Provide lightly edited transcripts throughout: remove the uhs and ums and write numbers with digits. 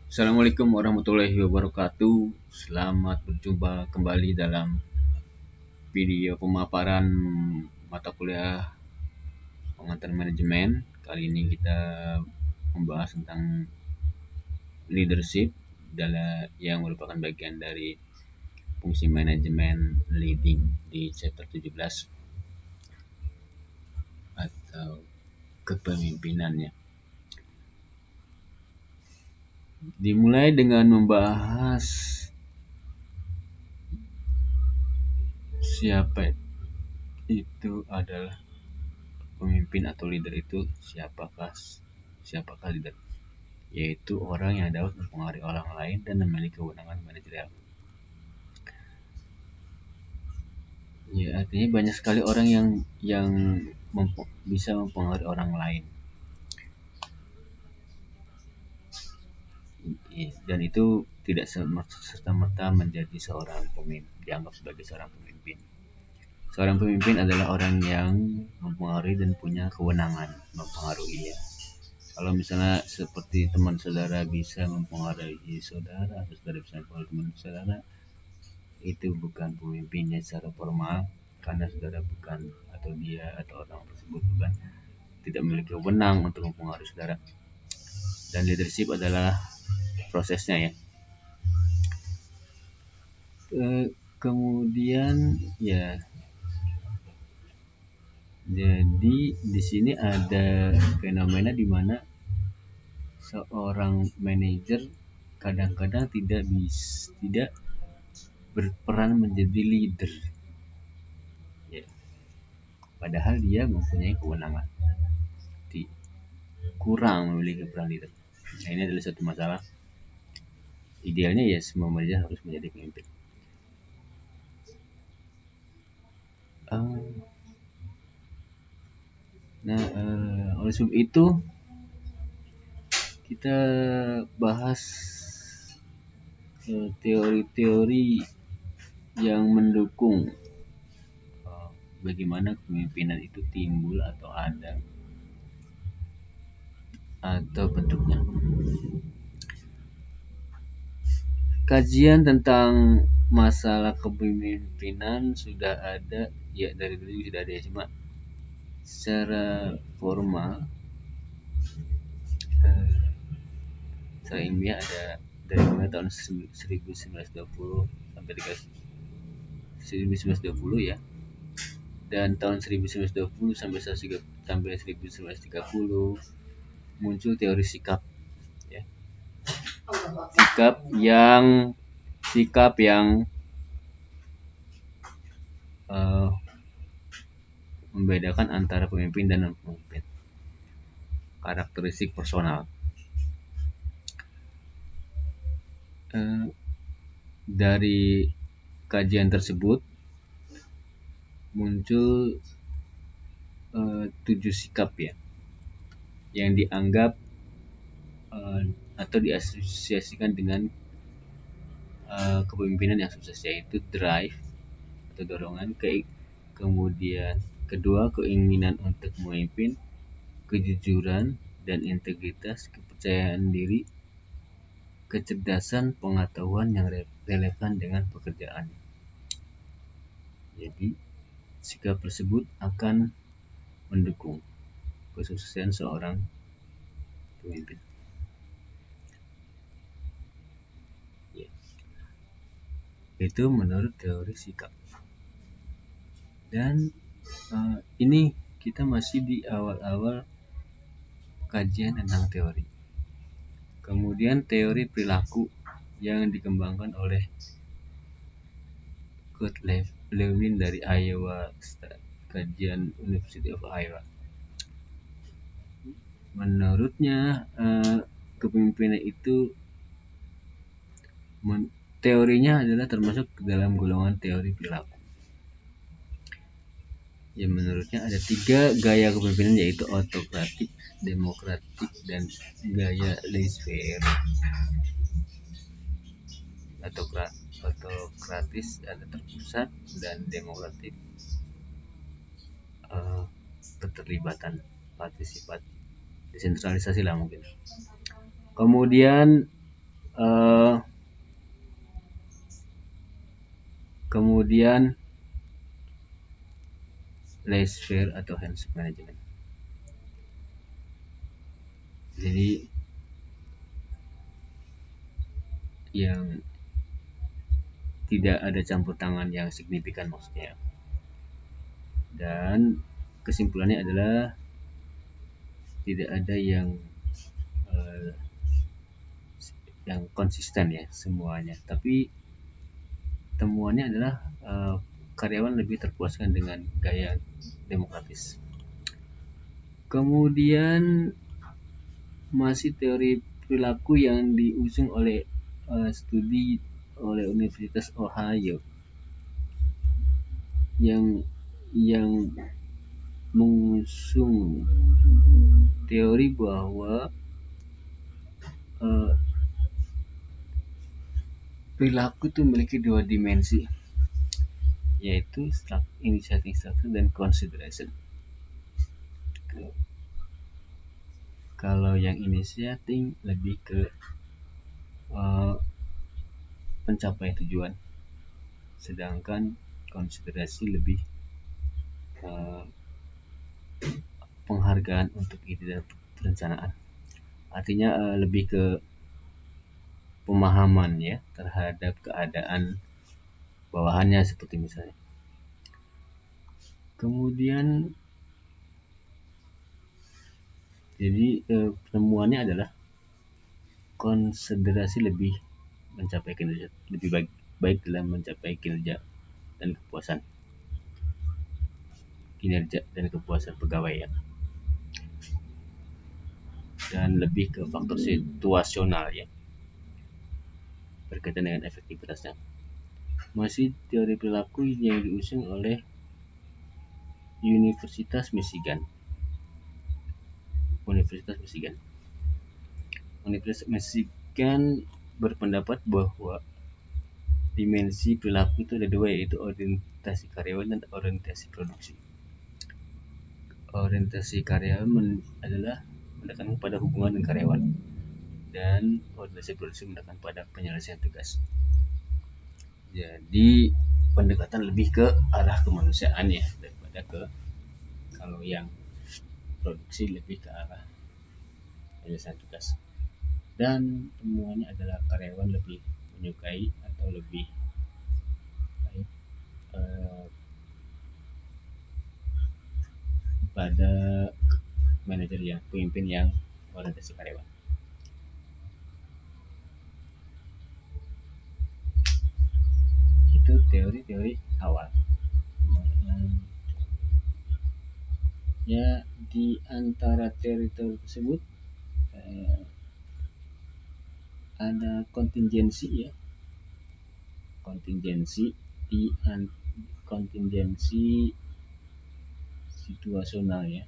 Assalamualaikum warahmatullahi wabarakatuh. Selamat berjumpa kembali dalam video pemaparan mata kuliah pengantar manajemen. Kali ini kita membahas tentang leadership yang merupakan bagian dari fungsi manajemen leading di chapter 17 atau kepemimpinannya. Dimulai dengan membahas siapa itu adalah pemimpin atau leader itu siapakah leader, yaitu orang yang dapat mempengaruhi orang lain dan memiliki kewenangan manajerial. Ya, artinya banyak sekali orang yang bisa mempengaruhi orang lain. Ya, dan itu tidak serta-merta menjadi seorang pemimpin, dianggap sebagai seorang pemimpin. Seorang pemimpin adalah orang yang mempengaruhi dan punya kewenangan mempengaruhi ya. Kalau misalnya seperti teman saudara bisa mempengaruhi saudara atau saudara bisa mempengaruhi teman saudara, itu bukan pemimpinnya secara formal, karena saudara bukan, atau dia atau orang tersebut bukan, tidak memiliki wewenang untuk mempengaruhi saudara. Dan leadership adalah prosesnya ya. Kemudian ya, jadi di sini ada fenomena di mana seorang manajer kadang-kadang tidak berperan menjadi leader ya, padahal dia mempunyai kewenangan, kurang memiliki peran leader. Nah, ini adalah satu masalah. Idealnya ya semua manajer harus menjadi pemimpin. Oleh sebab itu kita bahas teori-teori yang mendukung bagaimana kepemimpinan itu timbul atau ada atau bentuknya. Kajian tentang masalah kepemimpinan sudah ada ya, dari dulu sudah ada ya, cuma secara formal secara ilmiah ada dari mulai tahun 1920 sampai 1920 ya, dan tahun 1920 sampai 1930 muncul teori sikap ya. Sikap yang membedakan antara pemimpin dan non-pemimpin, karakteristik personal. Dari kajian tersebut muncul 7 sikap ya, yang dianggap atau diasosiasikan dengan kepemimpinan yang sukses, yaitu drive atau dorongan, kemudian kedua keinginan untuk memimpin, kejujuran dan integritas, kepercayaan diri, kecerdasan, pengetahuan yang relevan dengan pekerjaan. Jadi sikap tersebut akan mendukung kesuksesan seorang pemimpin. Ya. Itu menurut teori sikap. Dan ini kita masih di awal-awal kajian tentang teori. Kemudian teori perilaku yang dikembangkan oleh Kurt Lewin dari Iowa kajian University of Iowa. Menurutnya kepemimpinan itu teorinya adalah termasuk dalam golongan teori perilaku. Ya, menurutnya ada 3 gaya kepemimpinan, yaitu autokratik, demokratik, dan gaya laissez-faire. Autokratis ada terpusat, dan demokratik keterlibatan, partisipatif, desentralisasi lah mungkin. Kemudian Eh, Kemudian laissez-faire atau hands-off management. Jadi yang tidak ada campur tangan yang signifikan maksudnya. Dan kesimpulannya adalah tidak ada eh, yang konsisten ya semuanya. Tapi temuannya adalah karyawan lebih terpuaskan dengan gaya demokratis. Kemudian masih teori perilaku yang diusung oleh studi oleh Universitas Ohio yang mengusung teori bahwa uh, perilaku itu memiliki dua dimensi, yaitu initiating structure dan consideration. Kalau yang initiating lebih ke pencapaian tujuan, sedangkan konsiderasi lebih penghargaan untuk ide dan perencanaan. Artinya lebih ke pemahaman ya terhadap keadaan bawahannya seperti misalnya. Kemudian jadi penemuannya adalah konsiderasi lebih mencapai kinerja lebih baik dalam mencapai kinerja dan kepuasan pegawai ya, dan lebih ke faktor situasional ya berkaitan dengan efektivitasnya. Masih teori perilaku yang diusung oleh Universitas Michigan. Universitas Michigan berpendapat bahwa dimensi perilaku itu ada dua, yaitu orientasi karyawan dan orientasi produksi. Orientasi karyawan adalah menekankan pada hubungan dengan karyawan, dan orientasi produksi menekankan pada penyelesaian tugas. Jadi pendekatan lebih ke arah kemanusiaan ya daripada ke, kalau yang produksi lebih ke arah penyelesaian tugas. Dan temuannya adalah karyawan lebih menyukai atau lebih baik pada pemimpin yang orientasi karyawan. Itu teori-teori awal. Ya, di antara teori-teori tersebut ada kontingensi ya, kontingensi situasional ya,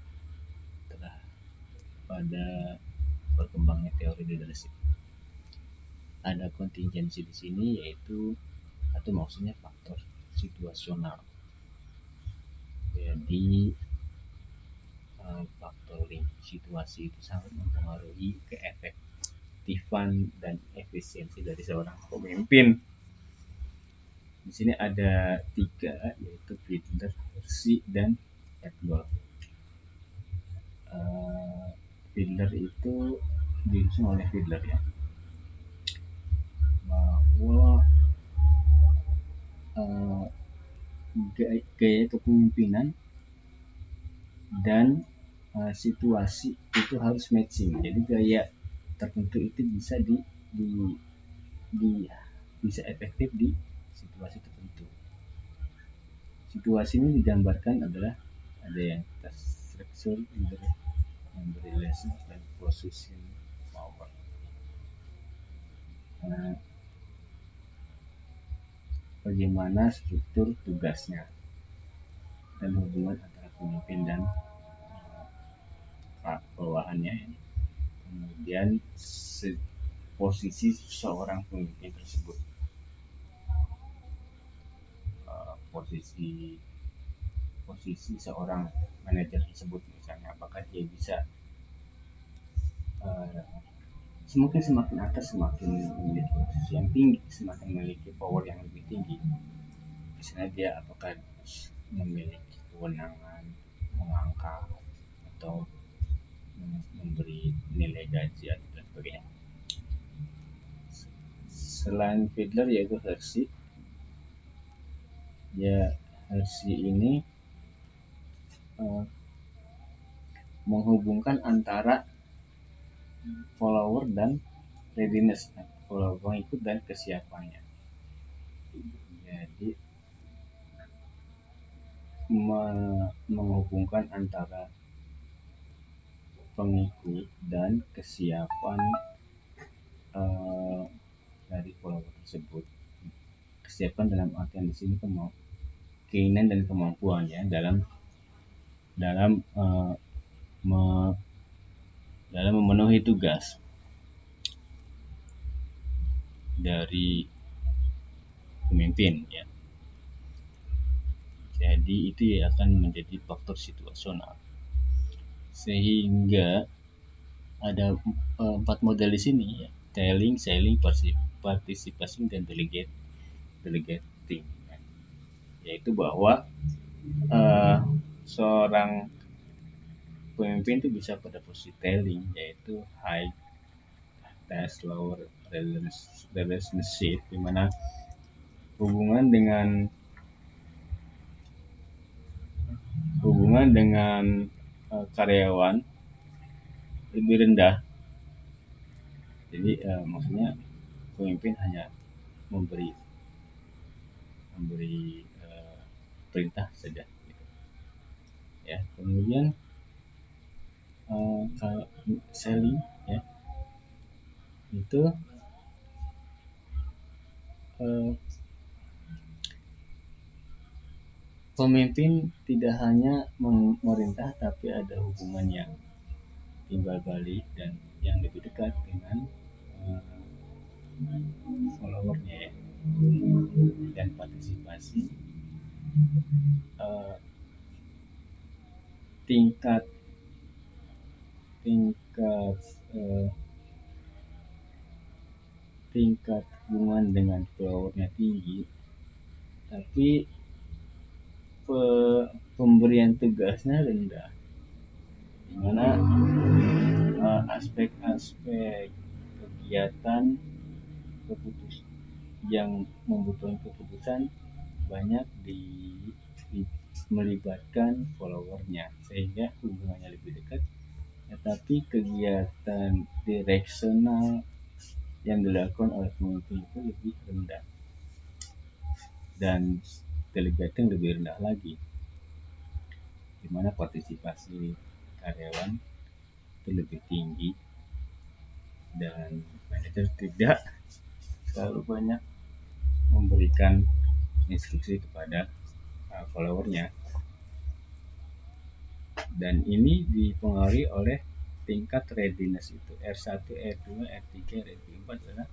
telah pada berkembangnya teori leadership. Ada kontingensi di sini, yaitu atau maksudnya faktor situasional. Jadi faktoring situasi itu sangat mempengaruhi keefektifan dan efisiensi dari seorang pemimpin. Di sini ada 3, yaitu Fiedler, Hersey, dan Edward. Fiedler itu diusung oleh Fiedler ya, bahwa gaya kepemimpinan dan situasi itu harus matching. Jadi gaya tertentu itu bisa bisa efektif di situasi tertentu. Situasi ini digambarkan adalah ada yang structure, relation, dan position power. Bagaimana struktur tugasnya dan hubungan antara pemimpin dan bawahannya. Kemudian posisi seorang pemimpin tersebut, posisi seorang manajer tersebut misalnya, apakah dia bisa semakin atas semakin memiliki posisi yang tinggi, semakin memiliki power yang lebih tinggi. Misalnya dia apakah memiliki kewenangan mengangkat atau memberi nilai gaji dan sebagainya. Selain Fiedler yaitu Hershey, Hershey ini menghubungkan antara follower dan readiness, follower pengikut dan kesiapannya. Jadi menghubungkan antara pengikut dan kesiapan dari follower tersebut. Kesiapan dalam artian di sini keinginan dan kemampuannya dalam memenuhi tugas dari pemimpin, ya. Jadi itu akan menjadi faktor situasional. Sehingga ada 4 model di sini, ya. Telling, selling, participating, dan delegating. Yaitu bahwa seorang pemimpin itu bisa pada posisi telling, yaitu high task lower relationship, di mana hubungan dengan karyawan lebih rendah. Jadi maksudnya pemimpin hanya memberi perintah saja, gitu. Ya, kemudian selling, ya, itu pemimpin tidak hanya memerintah, tapi ada hubungan yang timbal balik dan yang lebih dekat dengan followernya, ya. Dan partisipasi, tingkat hubungan dengan followernya tinggi, tapi pemberian tugasnya rendah, di mana aspek-aspek kegiatan yang membutuhkan keputusan banyak melibatkan followernya, sehingga hubungannya lebih dekat, tetapi kegiatan direksional yang dilakukan oleh pemimpin itu lebih rendah dan delegating lebih rendah lagi, di mana partisipasi karyawan itu lebih tinggi dan manajer tidak terlalu banyak memberikan instruksi kepada followernya. Dan ini dipengaruhi oleh tingkat readiness itu. R1, R2, R3, R4 adalah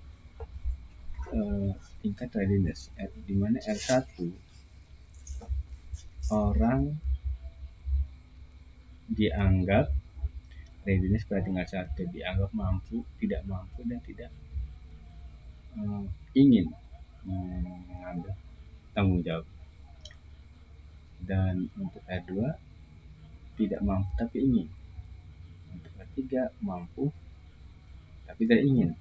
tingkat readiness, di mana R1 orang dianggap readiness pada tingkat 1 dianggap mampu, tidak mampu, dan tidak ingin mengambil tanggung jawab. Dan untuk R2 tidak mampu tapi ingin. Untuk R3 mampu tapi tidak ingin.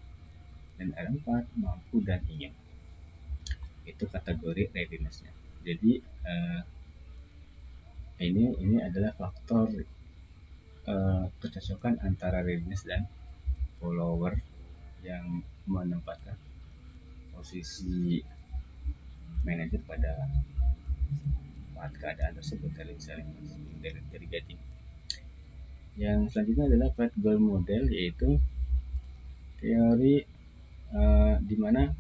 Dan R4 mampu dan ingin. Itu kategori readiness-nya. Jadi ini adalah faktor kecocokan antara readiness dan follower yang menempatkan posisi manajer pada keadaan tersebut, selling, delegating. Yang selanjutnya adalah Fred Goal model, yaitu teori di mana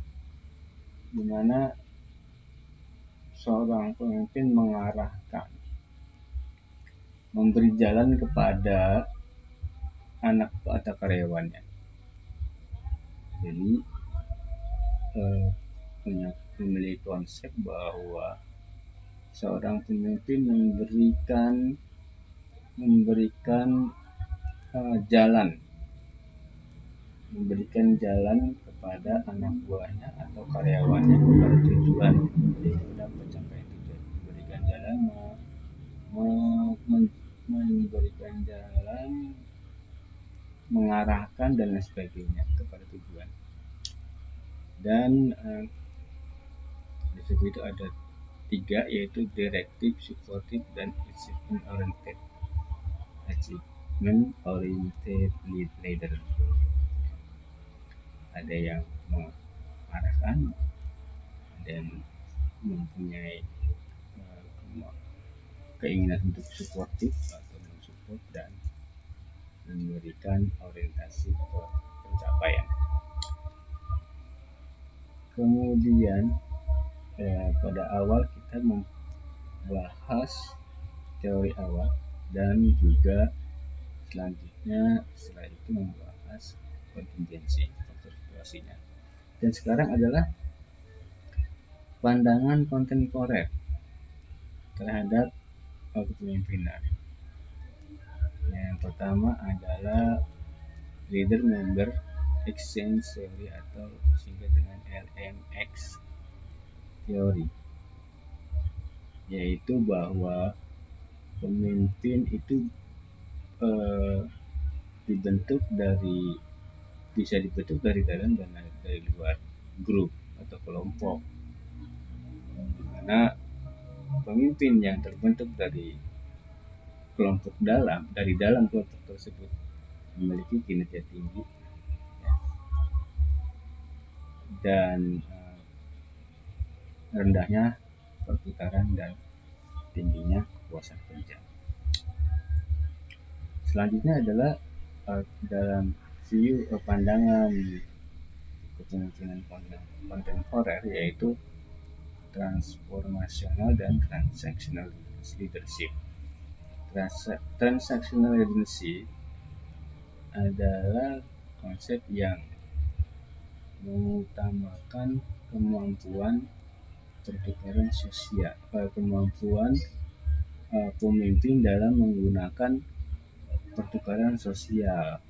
seorang pemimpin mengarahkan, memberi jalan kepada anak atau karyawannya. Jadi memiliki konsep bahwa seorang pemimpin memberikan jalan memberikan jalan kepada anak buahnya atau karyawannya kepada tujuan, dalam pencapaian tujuan. Memberikan jalan, memberikan jalan, mengarahkan dan lain sebagainya kepada tujuan. Dan di situ ada 3, yaitu directive, supportive, dan achievement oriented leader. Ada yang mengarahkan, ada yang mempunyai keinginan untuk suportif atau mensupport, dan memberikan orientasi ke pencapaian. Kemudian pada awal kita membahas teori awal, dan juga selanjutnya setelah itu membahas kontingensi, faktor situasinya. Dan sekarang adalah pandangan kontemporer terhadap kepemimpinan. Yang pertama adalah leader member exchange theory atau disingkat dengan LMX teori, yaitu bahwa pemimpin itu bisa dibentuk dari dalam dan dari luar grup atau kelompok, dimana pemimpin yang terbentuk dari dalam kelompok tersebut memiliki kinerja tinggi dan rendahnya perputaran dan tingginya kepuasan kerja. Selanjutnya adalah dalam view pandangan kepemimpinan kontemporer, yaitu transformational dan transactional leadership. Transactional leadership adalah konsep yang mengutamakan kemampuan pertukaran sosial, kemampuan pemimpin dalam menggunakan pertukaran sosial.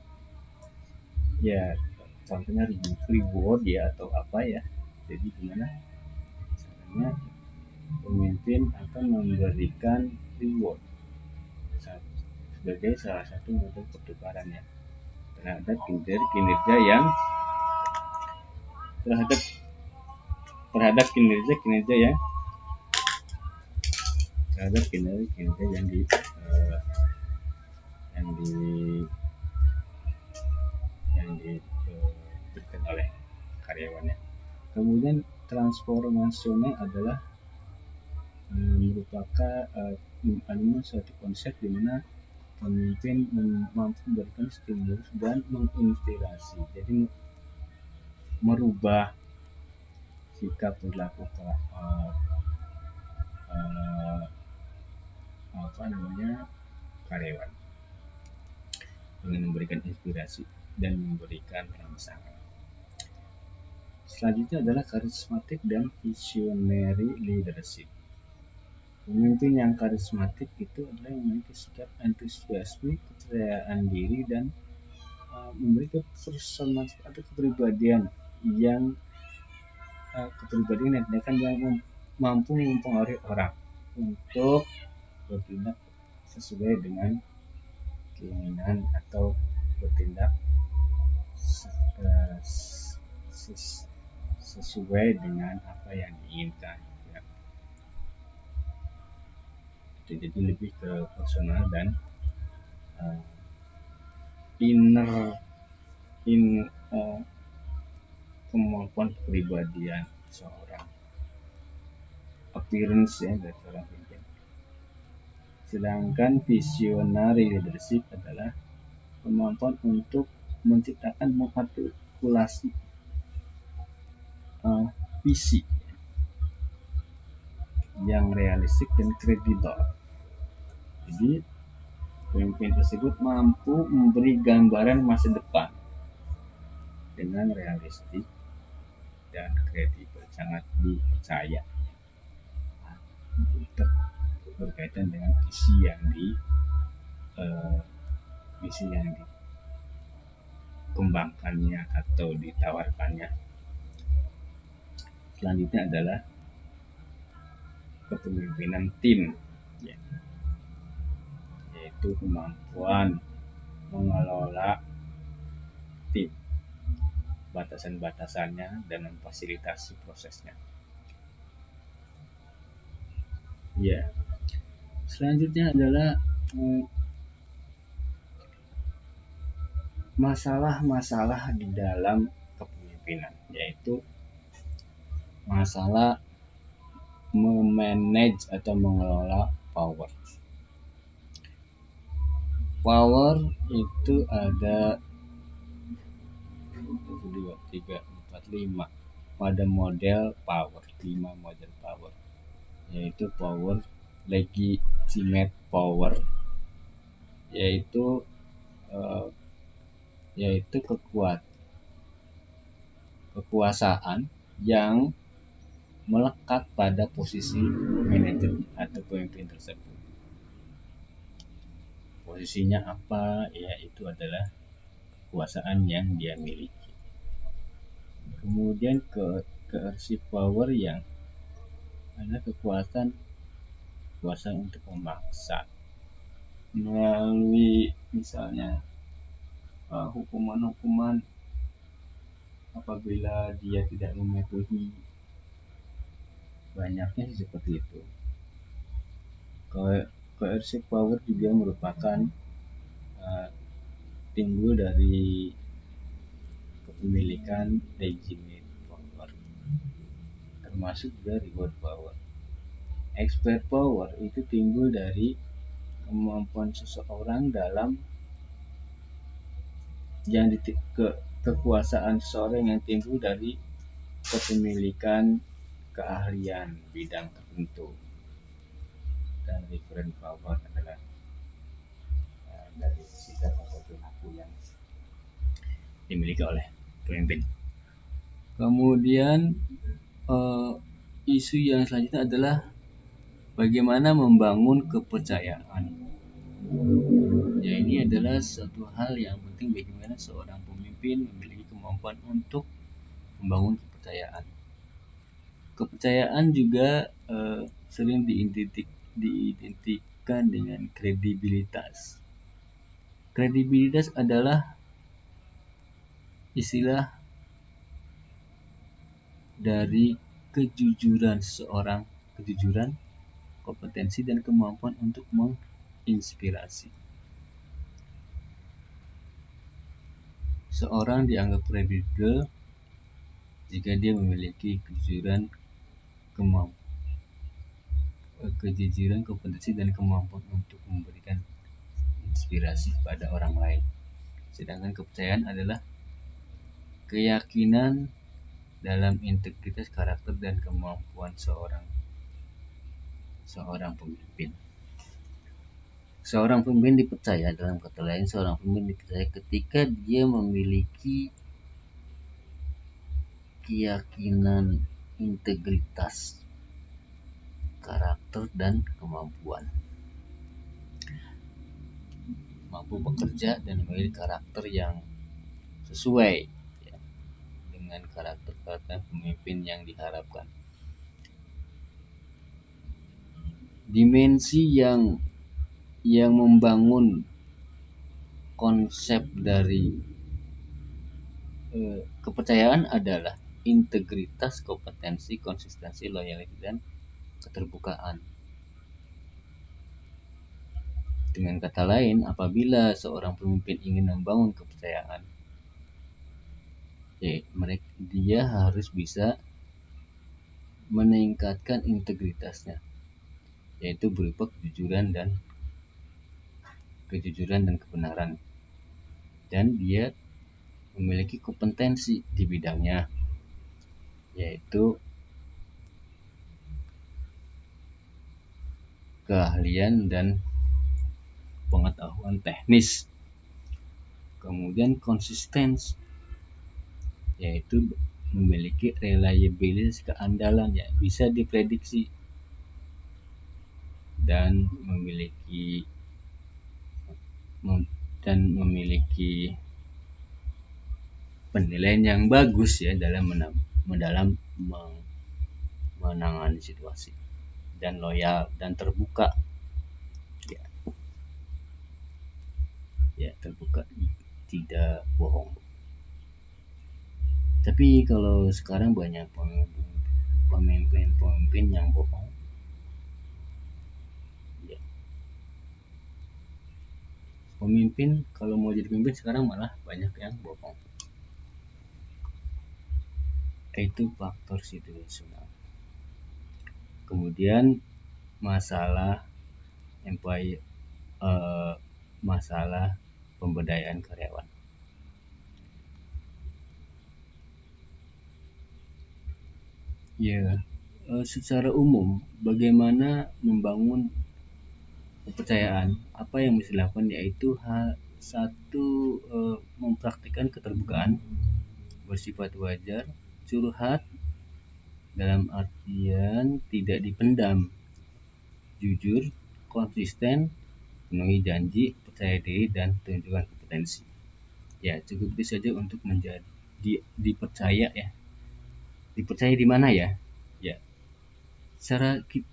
Ya, contohnya reward ya, atau apa ya. Jadi gimana caranya pemimpin akan memberikan reward sebagai salah satu model pertukaran ya, terhadap kinerja yang diberikan oleh karyawannya. Kemudian transformasional adalah merupakan suatu konsep di mana pemimpin mampu memberikan stimulus dan menginspirasi, jadi merubah sikap perilaku karyawan dengan memberikan inspirasi dan memberikan rangsangan. Selanjutnya adalah karismatik dan visionary leadership. Pemimpin yang karismatik itu adalah yang memiliki sikap antusiasme, kepercayaan diri, dan memiliki personalitas atau kepribadian yang mampu mempengaruhi orang untuk bertindak sesuai dengan keinginan atau bertindak sesuai dengan apa yang diinginkan. Jadi lebih ke personal dan kemampuan kepribadian seorang, appearance ya, dari seorang pemimpin. Sedangkan visionary leadership adalah kemampuan untuk menciptakan, mengartikulasi visi yang realistik dan kredibel. Jadi pemimpin tersebut mampu memberi gambaran masa depan dengan realistik dan kredibel, sangat dipercaya, berkaitan dengan visi yang dikembangkannya atau ditawarkannya. Selanjutnya adalah kepemimpinan tim, yaitu kemampuan mengelola tim, batasan-batasannya, dan memfasilitasi prosesnya. Ya, selanjutnya adalah masalah-masalah di dalam kepemimpinan, yaitu masalah memanage atau mengelola power. Power itu ada 1, 2, 3, 4, 5 pada model power, 5 model power, yaitu power legitimate power, yaitu kekuasaan yang melekat pada posisi manajer atau pemimpin tersebut. Posisinya apa? Ya, itu adalah kekuasaan yang dia miliki. Kemudian coercive power yang adalah kekuasaan untuk memaksa melalui misalnya hukuman-hukuman apabila dia tidak mematuhi. Banyaknya seperti itu. Coercive power juga merupakan timbul dari kepemilikan legitimate power, termasuk juga reward power. Expert power itu timbul dari kemampuan seseorang dalam kekuasaan seseorang yang timbul dari kepemilikan keahlian bidang tertentu. Dan referent power adalah dari sikap atau perilaku yang dimiliki oleh pemimpin. Kemudian isu yang selanjutnya adalah bagaimana membangun kepercayaan. Ya, ini adalah suatu hal yang penting bagaimana seorang pemimpin memiliki kemampuan untuk membangun kepercayaan. Kepercayaan juga sering diidentikan dengan kredibilitas. Kredibilitas adalah istilah dari kejujuran seseorang, kompetensi dan kemampuan untuk menginspirasi. Seorang dianggap kredibel jika dia memiliki kejujuran, kompetensi dan kemampuan untuk memberikan inspirasi pada orang lain. Sedangkan kepercayaan adalah keyakinan dalam integritas karakter dan kemampuan seorang pemimpin. Seorang pemimpin dipercaya, dalam kata lain, seorang pemimpin dipercaya ketika dia memiliki keyakinan, integritas, karakter, dan kemampuan. Mampu bekerja dan memiliki karakter yang sesuai dengan karakter pemimpin yang diharapkan. Dimensi yang membangun konsep dari kepercayaan adalah integritas, kompetensi, konsistensi, loyalitas, dan keterbukaan. Dengan kata lain, apabila seorang pemimpin ingin membangun kepercayaan, dia harus bisa meningkatkan integritasnya, yaitu berupa kejujuran dan kebenaran, dan dia memiliki kompetensi di bidangnya, yaitu keahlian dan pengetahuan teknis. Kemudian konsistensi, yaitu memiliki reliability, keandalan yang bisa diprediksi, dan memiliki penilaian yang bagus ya dalam menangani situasi, dan loyal dan terbuka ya, terbuka, tidak bohong. Tapi kalau sekarang banyak pemimpin yang bohong ya. Pemimpin kalau mau jadi pemimpin sekarang malah banyak yang bohong. Itu faktor situasional. Kemudian masalah employee, masalah pemberdayaan karyawan. Ya, secara umum bagaimana membangun kepercayaan, apa yang mesti dilakukan yaitu satu, mempraktikkan keterbukaan, bersifat wajar, curhat dalam artian tidak dipendam, jujur, konsisten, penuhi janji, percaya diri, dan tunjukkan kompetensi. Ya, cukup itu saja untuk menjadi dipercaya ya. Dipercaya di mana ya? Ya,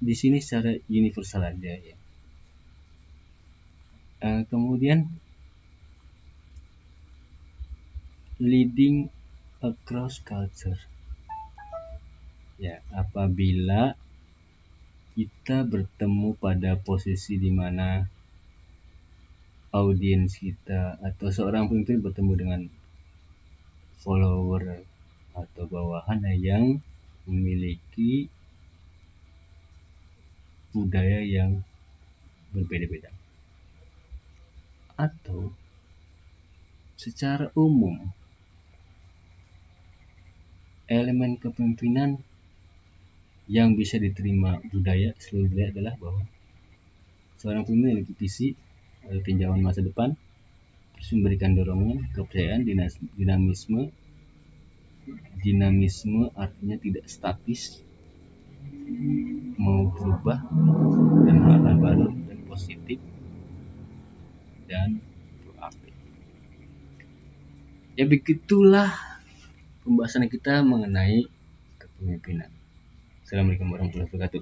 di sini secara universal aja ya. Kemudian leading across culture. Ya, apabila kita bertemu pada posisi di mana audiens kita atau seorang pemimpin bertemu dengan follower atau bawahan yang memiliki budaya yang berbeda-beda, atau secara umum elemen kepemimpinan yang bisa diterima seluruh budaya adalah bahwa seorang pemimpin memiliki visi atau tinjauan masa depan, terus memberikan dorongan, kepercayaan, dinamisme artinya tidak statis, mau berubah dan hal-hal baru dan positif dan proaktif. Ya begitulah pembahasan kita mengenai kepemimpinan. Assalamualaikum warahmatullahi wabarakatuh.